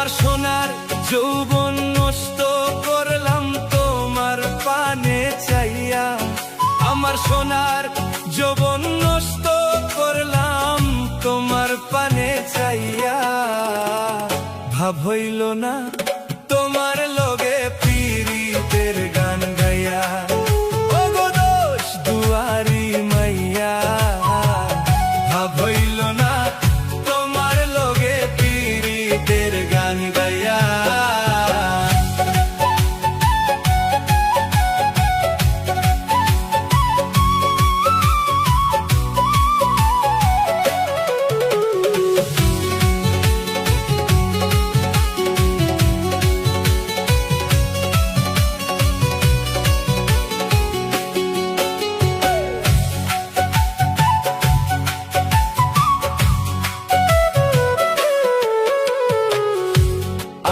আমার সোনার যৌবন নষ্ট করলাম তোমার পানে চাইয়া, আমার সোনার যৌবন নষ্ট করলাম তোমার পানে চাইয়া। ভাব হইল না তোমার লগে পীড়িতের গান গাইয়া, ওগো দোষ দুয়ারি মাইয়া। ভাব হইল না তোমার লগে পীড়িতের গান গাইয়া।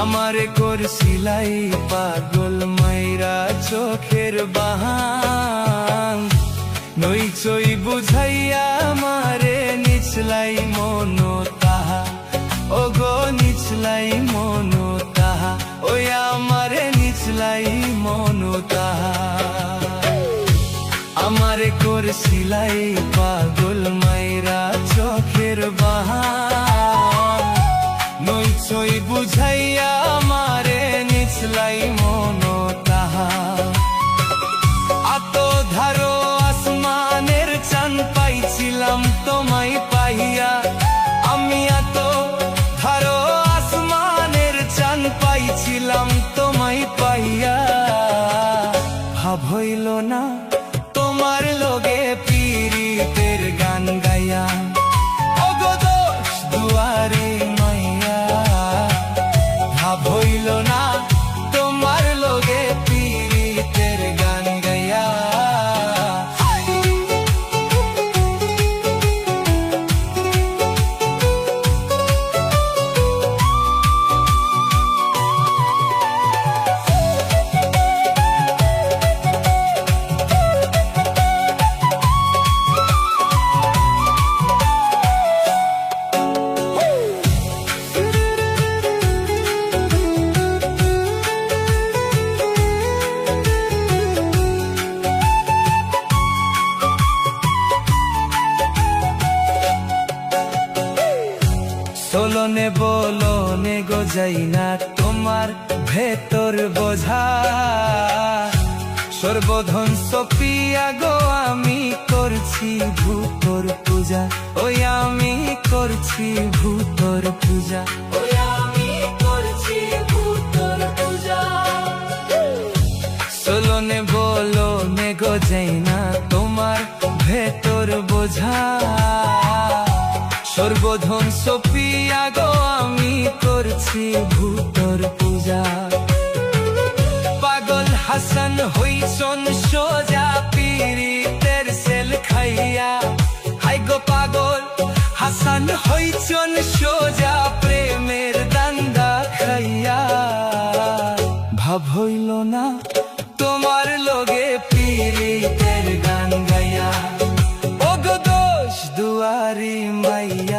আমারে করছিলাই পাগল মাইরা চোখের বাহান, নই চই বুঝাইয়া আমারে নিচলাই মন তাহা, ওগো নিচলাই মন তাহা, ওই আমারে নিচলাই মন তাহা। আমারে করছিলাই পাগল মাইরা চোখের বাহান, নই চই বুঝাইয়া আমারে নিচলাই মন তাহা। আতো ধারো আসমানের চান পাইছিলাম তোমায় পাইয়া, আমি আতো ধারো আসমানের চান পাইছিলাম তোমায় পাইয়া। ভাব হইল না তোমার লগে পীড়িতের গান গাইয়া, ওগো দোষ দুয়ারে মাইয়া। ভাব হইল না তোমার লগে পীড়িতের গান গাইয়া। চলনে বলনে গজাই না তোমার ভেতর বোঝা, সর্বধন সপিয়া গো আমি করছি ভূতর পূজা, ওই আমি করছি ভূতর পূজা, ওই আমি করছি ভূতর পূজা। চলনে বলনে গজাই না তোমার ভেতর বোঝা, সর্বধন সপিয়া গো আমি করছি ভূতর পূজা। পাগল হাসান হইছন সোজা পীড়িতের সেল খাইয়া, হাই গো পাগল হাসান হইছন সোজা প্রেমের দান্দা খাইয়া। ভাব হইল না তোমার লগে পীড়িতের গান গাইয়া, ওগো দোষ দুয়ারি মাইয়া।